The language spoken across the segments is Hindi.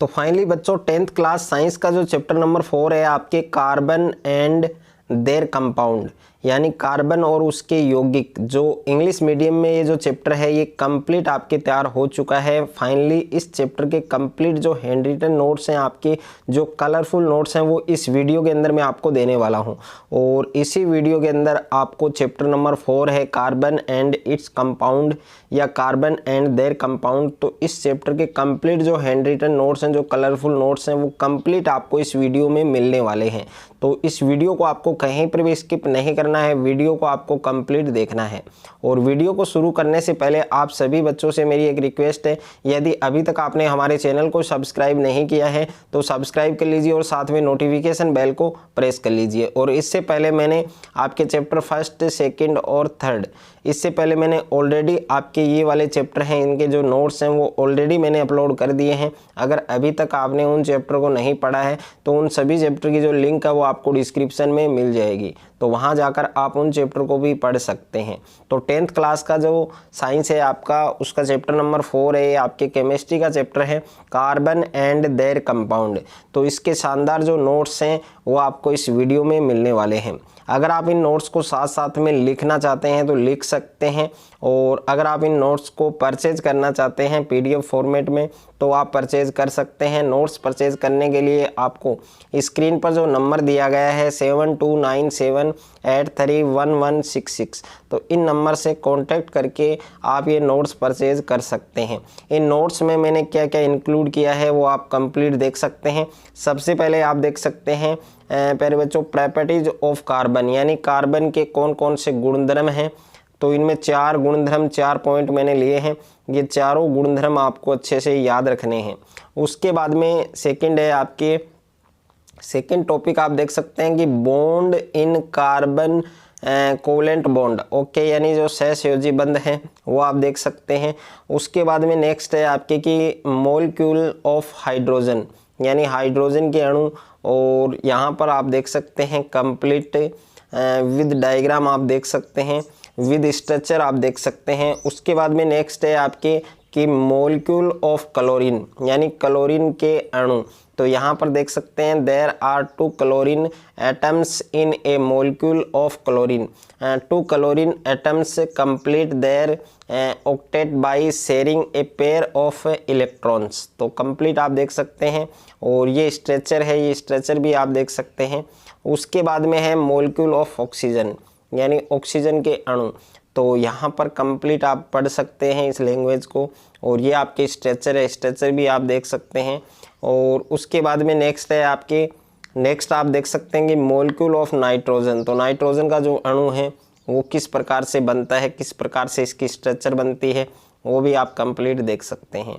तो फाइनली बच्चों 10th क्लास साइंस का जो चैप्टर नंबर 4 है आपके कार्बन एंड देयर कंपाउंड, यानी कार्बन और उसके यौगिक, जो इंग्लिश मीडियम में ये जो चैप्टर है ये कंप्लीट आपके तैयार हो चुका है। फाइनली इस चैप्टर के कंप्लीट जो हैंड रिटन नोट्स हैं, आपके जो कलरफुल नोट्स हैं, वो इस वीडियो के अंदर मैं आपको देने वाला हूं। और इसी वीडियो के अंदर आपको चैप्टर नंबर 4 है कार्बन एंड इट्स कंपाउंड या कार्बन एंड देयर कंपाउंड। तो इस चैप्टर के कंप्लीट जो हैंड रिटन नोट्स हैं, जो कलरफुल नोट्स हैं, वो कंप्लीट आपको इस वीडियो में मिलने वाले हैं। तो इस वीडियो को आपको कहीं पर भी स्किप नहीं करना है, वीडियो को आपको कंप्लीट देखना है। और वीडियो को शुरू करने से पहले आप सभी बच्चों से मेरी एक रिक्वेस्ट है, यदि अभी तक आपने हमारे चैनल को सब्सक्राइब नहीं किया है तो सब्सक्राइब कर लीजिए और साथ में नोटिफिकेशन बेल को प्रेस कर लीजिए। और इससे पहले मैंने आपके चैप्टर 1, 2 और 3 इससे पहले मैंने ऑलरेडी आपके ये वाले चैप्टर हैं, इनके जो नोट्स हैं वो ऑलरेडी मैंने अपलोड कर दिए हैं। अगर अभी तक आपने उन चैप्टर को नहीं पढ़ा है तो उन सभी चैप्टर की जो लिंक है वो आपको डिस्क्रिप्शन में मिल जाएगी, तो वहाँ जाकर आप उन चैप्टर को भी पढ़ सकते हैं। तो 10th क्लास का जो साइंस है आपका, उसका चैप्टर नंबर 4 है, आपके केमिस्ट्री का चैप्टर है कार्बन एंड देयर कंपाउंड। तो इसके शानदार जो नोट्स हैं वो आपको इस वीडियो में मिलने वाले हैं। अगर आप इन नोट्स को साथ साथ में लिखना चाहते हैं तो लिख सकते हैं, और अगर आप इन नोट्स को परचेज करना चाहते हैं पीडीएफ फॉर्मेट में तो आप परचेज कर सकते हैं। नोट्स परचेज करने के लिए आपको स्क्रीन पर जो नंबर दिया गया है 7297831166, तो इन नंबर से कांटेक्ट करके आप ये नोट्स परचेज कर सकते हैं। इन नोट्स में मैंने क्या क्या इंक्लूड किया है वो आप कंप्लीट देख सकते हैं। सबसे पहले आप देख सकते हैं प्यारे बच्चों प्रॉपर्टीज ऑफ कार्बन, यानी कार्बन के कौन कौन से गुणधर्म हैं। तो इनमें 4 गुणधर्म, 4 पॉइंट मैंने लिए हैं। ये चारों गुणधर्म आपको अच्छे से याद रखने हैं। उसके बाद में सेकंड है आपके, सेकंड टॉपिक आप देख सकते हैं कि bond in carbon covalent bond, okay, यानी जो सहसंयोजी बंध हैं वो आप देख सकते हैं। उसके बाद में नेक्स्ट है आपके कि मॉलिक्यूल ऑफ हाइड्रोजन, यानी हाइड्रोजन के अणु, और यहाँ पर आप देख सकते हैं कंप्लीट विद डायग्राम आप देख सकते हैं, विद स्ट्रक्चर आप देख सकते हैं। उसके बाद में नेक्स्ट है आपके कि मॉलिक्यूल ऑफ क्लोरीन, यानी क्लोरीन के अणु। तो यहाँ पर देख सकते हैं there are 2 chlorine atoms in a molecule of chlorine. 2 chlorine atoms complete their octet by sharing a pair of electrons. तो कंप्लीट आप देख सकते हैं, और ये स्ट्रक्चर है, ये स्ट्रक्चर भी आप देख सकते हैं। उसके बाद में है मॉलिक्यूल ऑफ ऑक्सीजन, यानी ऑक्सीजन के अणु। तो यहाँ पर कंप्लीट आप पढ़ सकते हैं इस लैंग्वेज को, और ये आपके स्ट्रक्चर है, स्ट्रक्चर भी आप देख सकते हैं। और उसके बाद में नेक्स्ट है आपके, नेक्स्ट आप देख सकते हैं कि मॉलिक्यूल ऑफ नाइट्रोजन। तो नाइट्रोजन का जो अणु है वो किस प्रकार से बनता है, किस प्रकार से इसकी स्ट्रक्चर बनती है, वो भी आप कंप्लीट देख सकते हैं।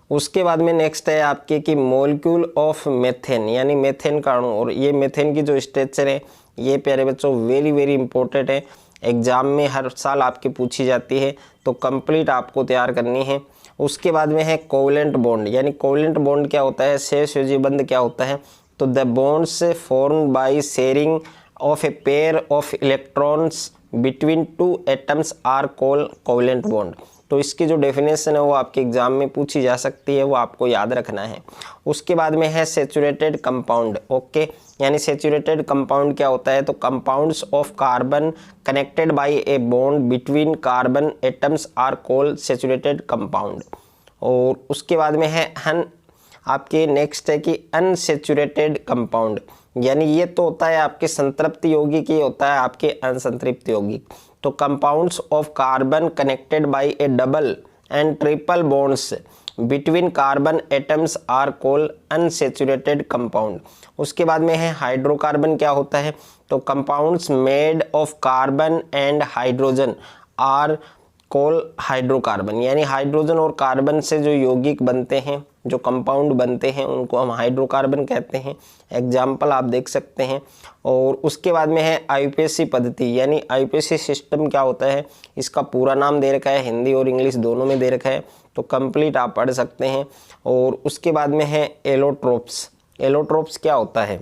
उसके बाद में नेक्स्ट है आपके कि मॉलिक्यूल ऑफ मेथेन, यानी मेथेन का अणु। और ये मेथेन की जो स्ट्रक्चर है ये प्यारे बच्चों वेरी वेरी इंपॉर्टेंट है, एग्जाम में हर साल आपकी पूछी जाती है, तो कंप्लीट आपको तैयार करनी है। उसके बाद में है कोवेलेंट बॉन्ड, यानी कोवेलेंट बॉन्ड क्या होता है, सहसंयोजी बंध क्या होता है। तो the bonds formed by sharing of a pair of electrons between 2 atoms are called covalent bond. तो इसकी जो डेफिनेशन है वो आपके एग्जाम में पूछी जा सकती है, वो आपको याद रखना है। उसके बाद में है सैचुरेटेड कंपाउंड, ओके, यानी सैचुरेटेड कंपाउंड क्या होता है। तो compounds of carbon connected by a bond between carbon atoms are called saturated compound. और उसके बाद में है आपके नेक्स्ट है कि अनसैचुरेटेड कंपाउंड, यानी ये तो होता है आपके संतृप्त यौगिक, ये होता है आपके असंतृप्त यौगिक। तो compounds of carbon connected by a double and triple bonds between carbon atoms are called unsaturated compound. उसके बाद में है हाइड्रोकार्बन क्या होता है। तो compounds made of carbon and hydrogen are called hydrocarbon, यानी हाइड्रोजन और कार्बन से जो यौगिक बनते हैं, जो कंपाउंड बनते हैं, उनको हम हाइड्रोकार्बन कहते हैं। एग्जाम्पल आप देख सकते हैं। और उसके बाद में है आईयूपीएसी पद्धति, यानी आईयूपीएसी सिस्टम क्या होता है, इसका पूरा नाम दे रखा है, हिंदी और इंग्लिश दोनों में दे रखा है, तो कंप्लीट आप पढ़ सकते हैं। और उसके बाद में है एलोट्रोप्स। एलोट्रोप्स क्या होता है,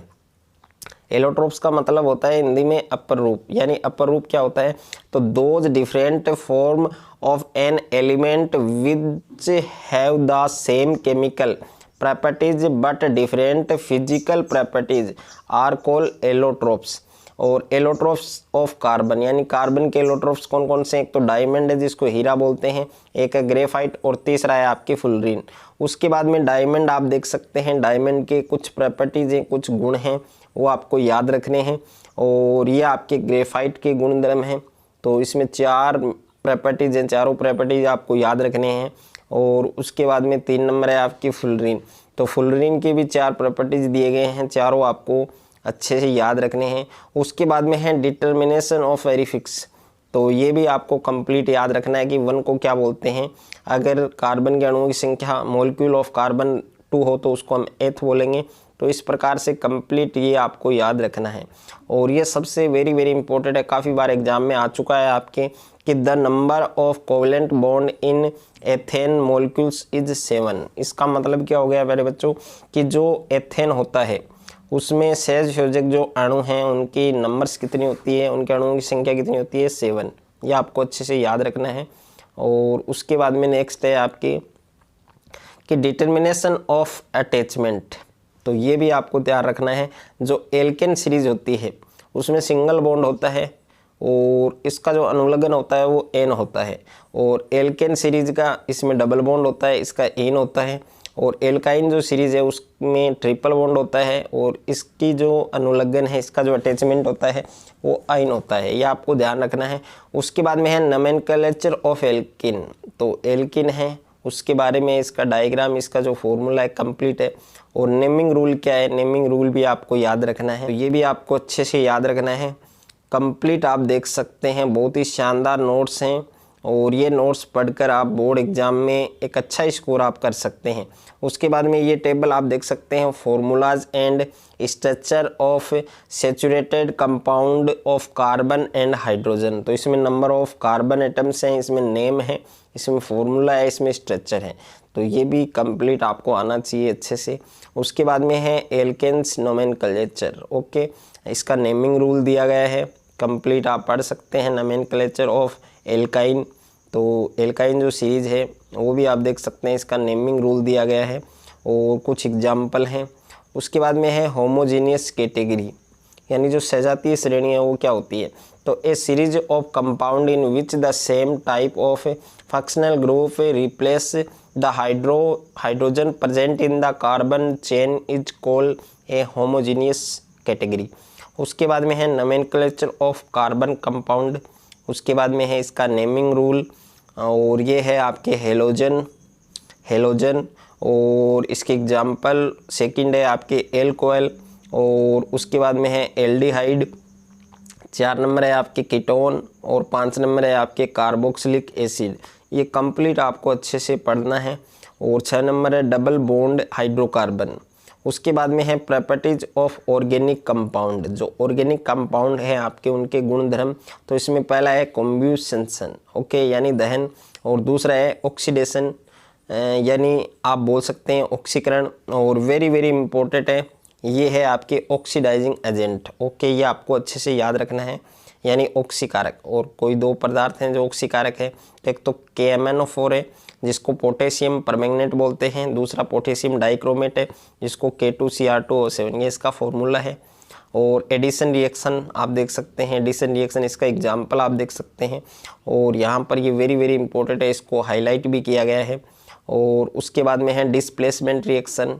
एलोट्रोप्स का मतलब होता है हिंदी में अपर रूप, यानी अपर रूप क्या होता है। तो those different form of an element which have the same chemical properties but different physical properties are called allotropes. और एलोट्रोप्स ऑफ कार्बन, यानी कार्बन के एलोट्रोप्स कौन कौन से हैं? एक तो डायमंड है जिसको हीरा बोलते हैं, एक है ग्रेफाइट और तीसरा है आपकी फुलरीन। उसके बाद में डायमंड आप देख सकते हैं, डायमंड के कुछ प्रॉपर्टीज हैं, कुछ गुण हैं, वो आपको याद रखने हैं। और ये आपके ग्रेफाइट के गुणधर्म हैं। तो इसमें 4 प्रॉपर्टीज हैं, चारों प्रॉपर्टीज आपको याद रखने हैं। और उसके बाद में 3 नंबर है आपकी फुलरीन। तो फुलरीन के भी 4 प्रॉपर्टीज दिए गए हैं, चारों आपको अच्छे से याद रखने हैं। उसके बाद में है डिटर्मिनेशन ऑफ वेरिफिक्स। तो ये भी आपको कंप्लीट याद रखना है कि 1 को क्या बोलते हैं। अगर कार्बन के अणुओं की संख्या मॉलिक्यूल ऑफ कार्बन 2 हो तो उसको हम एथ बोलेंगे। तो इस प्रकार से कंप्लीट ये आपको याद रखना है। और ये सबसे वेरी वेरी इंपॉर्टेंट है, काफ़ी बार एग्जाम में आ चुका है आपके कि the number of covalent bond in ethane molecules is 7। इसका मतलब क्या हो गया मेरे बच्चों कि जो एथेन होता है उसमें सहसंयोजक जो अणु हैं उनकी नंबर्स कितनी होती है, उनके अणुओं की संख्या कितनी होती है? 7। ये आपको अच्छे से याद रखना है। और उसके बाद में नेक्स्ट है आपकी कि डिटर्मिनेशन ऑफ अटैचमेंट। तो ये भी आपको ध्यान रखना है। जो एल्केन सीरीज होती है उसमें सिंगल बॉन्ड होता है और इसका जो अनुलग्न होता है वो एन होता है। और एल्केन सीरीज का इसमें डबल बॉन्ड होता है, इसका एन होता है। और एल्काइन जो सीरीज है उसमें ट्रिपल बॉन्ड होता है और इसकी जो अनुलग्न है, इसका जो अटैचमेंट होता है वो आइन होता है। ये आपको ध्यान रखना है। उसके बाद में है नोमेनक्लेचर ऑफ एल्किन। तो एल्किन है उसके बारे में इसका डायग्राम, इसका जो फॉर्मूला है कंप्लीट है। और नेमिंग रूल क्या है, नेमिंग रूल भी आपको याद रखना है। तो ये भी आपको अच्छे से याद रखना है। कंप्लीट आप देख सकते हैं, बहुत ही शानदार नोट्स हैं और ये नोट्स पढ़कर आप बोर्ड एग्जाम में एक अच्छा स्कोर आप कर सकते हैं। उसके बाद में ये टेबल आप देख सकते हैं, formulas and structure of saturated compound of carbon and hydrogen. तो इसमें नंबर ऑफ कार्बन एटम्स हैं, इसमें नेम है, इसमें फॉर्मूला है, इसमें स्ट्रक्चर है। तो ये भी कंप्लीट आपको आना चाहिए अच्छे से। उसके बाद में है एल्केन्स नोमेनक्लेचर। ओके, इसका नेमिंग रूल दिया गया है, कंप्लीट आप पढ़ सकते हैं। नोमेनक्लेचर ऑफ एल्काइन, तो एल्काइन जो सीरीज है वो भी आप देख सकते हैं, इसका नेमिंग रूल दिया गया है और कुछ एग्जाम्पल हैं। उसके बाद में है होमोजीनियस कैटेगरी, यानी जो सजातीय श्रेणी है वो क्या होती है? तो a series of compound in which the same type of functional group replace the hydrogen present in the carbon chain is called a homogeneous category. उसके बाद में है नोमेनक्लेचर ऑफ कार्बन कंपाउंड। उसके बाद में है इसका नेमिंग रूल और ये है आपके हेलोजन और इसके एग्जाम्पल सेकंड है आपके एल्कोहल। और उसके बाद में है एल्डिहाइड, 4 नंबर है आपके कीटोन और 5 नंबर है आपके कार्बोक्सिलिक एसिड। ये कंप्लीट आपको अच्छे से पढ़ना है। और 6 नंबर है डबल बॉन्ड हाइड्रोकार्बन। उसके बाद में है प्रॉपर्टीज ऑफ ऑर्गेनिक कंपाउंड। जो ऑर्गेनिक कंपाउंड है आपके उनके गुणधर्म, तो इसमें पहला है कॉम्बुसेशन, ओके, यानी दहन। और दूसरा है ऑक्सीडेशन, यानी आप बोल सकते हैं ऑक्सीकरण। और वेरी वेरी इंपॉर्टेंट है, ये है आपके ऑक्सीडाइजिंग एजेंट। ओके, ये आपको अच्छे से याद रखना है, यानी ऑक्सीकारक। और कोई 2 पदार्थ हैं जो ऑक्सीकारक है, एक तो KMnO4 है जिसको पोटेशियम परमैंगनेट बोलते हैं, दूसरा पोटेशियम डाइक्रोमेट है जिसको K2Cr2O7, ये इसका फॉर्मूला है। और एडिशन रिएक्शन आप देख सकते हैं, एडिशन रिएक्शन इसका एग्जाम्पल आप देख सकते हैं। और यहाँ पर ये वेरी वेरी इंपॉर्टेंट है, इसको हाईलाइट भी किया गया है। और उसके बाद में है डिस्प्लेसमेंट रिएक्शन,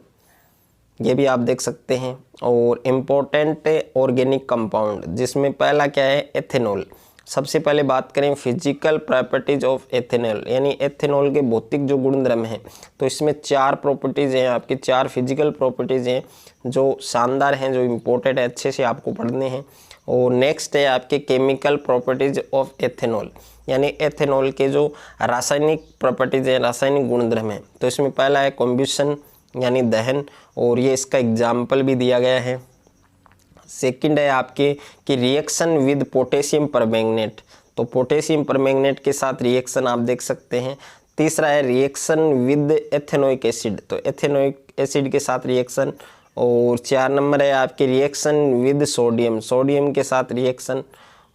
ये भी आप देख सकते हैं। और इम्पोर्टेंट ऑर्गेनिक कंपाउंड, जिसमें पहला क्या है? एथेनॉल। सबसे पहले बात करें फिजिकल प्रॉपर्टीज ऑफ एथेनॉल, यानी एथेनॉल के भौतिक जो गुणधर्म हैं, तो इसमें 4 प्रॉपर्टीज़ हैं आपकी, 4 फिजिकल प्रॉपर्टीज़ हैं जो शानदार हैं, जो इम्पोर्टेंट है, अच्छे से आपको पढ़ने हैं। और नेक्स्ट है आपके केमिकल प्रॉपर्टीज ऑफ एथेनॉल, यानी एथेनॉल के जो रासायनिक प्रॉपर्टीज़ हैं, रासायनिक गुणधर्म हैं। तो इसमें पहला है कॉम्बशन, यानी दहन, और ये इसका एग्जाम्पल भी दिया गया है। सेकंड है आपके कि रिएक्शन विद पोटेशियम परमैंगनेट, तो पोटेशियम परमैंगनेट के साथ रिएक्शन आप देख सकते हैं। तीसरा है रिएक्शन विद एथेनोइक एसिड, तो एथेनोइक एसिड के साथ रिएक्शन। और 4 नंबर है आपके रिएक्शन विद सोडियम, सोडियम के साथ रिएक्शन।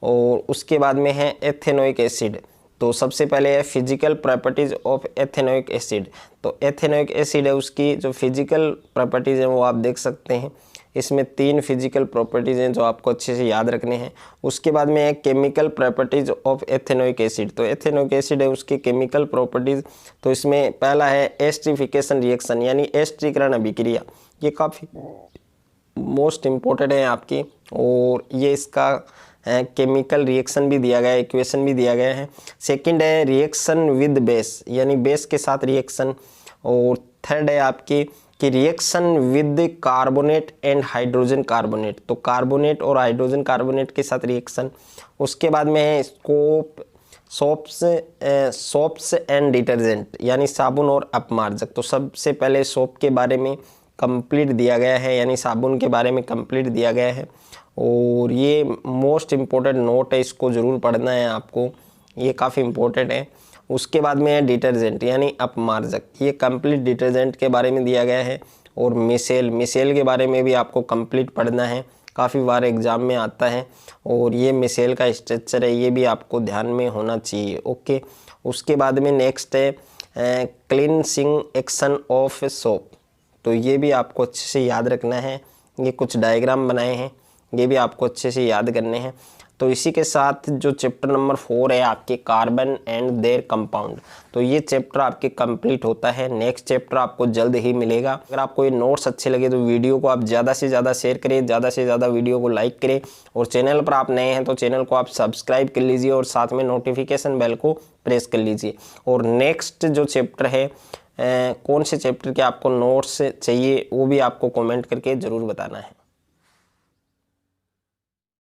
और उसके बाद में है एथेनोइक एसिड, तो सबसे पहले है physical properties of ethanoic acid. तो एथेनोइक एसिड है, उसकी जो फिजिकल प्रॉपर्टीज़ हैं वो आप देख सकते हैं। इसमें 3 फिजिकल प्रॉपर्टीज़ हैं जो आपको अच्छे से याद रखने हैं। उसके बाद में है chemical properties of ethanoic acid. तो एथेनोइक एसिड है, उसकी केमिकल प्रॉपर्टीज़, तो इसमें पहला है एस्टरीफिकेशन रिएक्शन यानी एस्टरीकरण अभिक्रिया। ये काफ़ी मोस्ट इम्पोर्टेंट है आपकी, और ये इसका केमिकल रिएक्शन भी दिया गया है, इक्वेशन भी दिया गया है। सेकंड है रिएक्शन विद बेस यानी बेस के साथ रिएक्शन। और थर्ड है आपकी कि reaction with carbonate and hydrogen carbonate. तो कार्बोनेट और हाइड्रोजन कार्बोनेट के साथ रिएक्शन। उसके बाद में है सोप्स एंड डिटर्जेंट यानी साबुन और अपमार्जक। तो सबसे पहले सोप के बारे में कंप्लीट दिया गया है यानी साबुन के बारे में कंप्लीट दिया गया है, और ये मोस्ट इम्पोर्टेंट नोट है, इसको ज़रूर पढ़ना है आपको, ये काफ़ी इम्पोर्टेंट है। उसके बाद में है डिटर्जेंट यानी अपमार्जक, ये कंप्लीट डिटर्जेंट के बारे में दिया गया है। और मिसेल के बारे में भी आपको कंप्लीट पढ़ना है, काफ़ी बार एग्जाम में आता है, और ये मिसेल का स्ट्रक्चर है, ये भी आपको ध्यान में होना चाहिए। ओके, उसके बाद में नेक्स्ट है क्लींसिंग एक्शन ऑफ सोप। तो ये भी आपको अच्छे से याद रखना है, ये कुछ डायग्राम बनाए हैं, ये भी आपको अच्छे से याद करने हैं। तो इसी के साथ जो चैप्टर नंबर 4 है आपके कार्बन एंड देयर कंपाउंड, तो ये चैप्टर आपके कंप्लीट होता है। नेक्स्ट चैप्टर आपको जल्द ही मिलेगा। अगर आपको ये नोट्स अच्छे लगे तो वीडियो को आप ज़्यादा से ज़्यादा शेयर करें, ज़्यादा से ज़्यादा वीडियो को लाइक करें, और चैनल पर आप नए हैं तो चैनल को आप सब्सक्राइब कर लीजिए और साथ में नोटिफिकेशन बेल को प्रेस कर लीजिए। और नेक्स्ट जो चैप्टर है कौन से चैप्टर के आपको नोट्स चाहिए वो भी आपको कमेंट करके ज़रूर बताना है।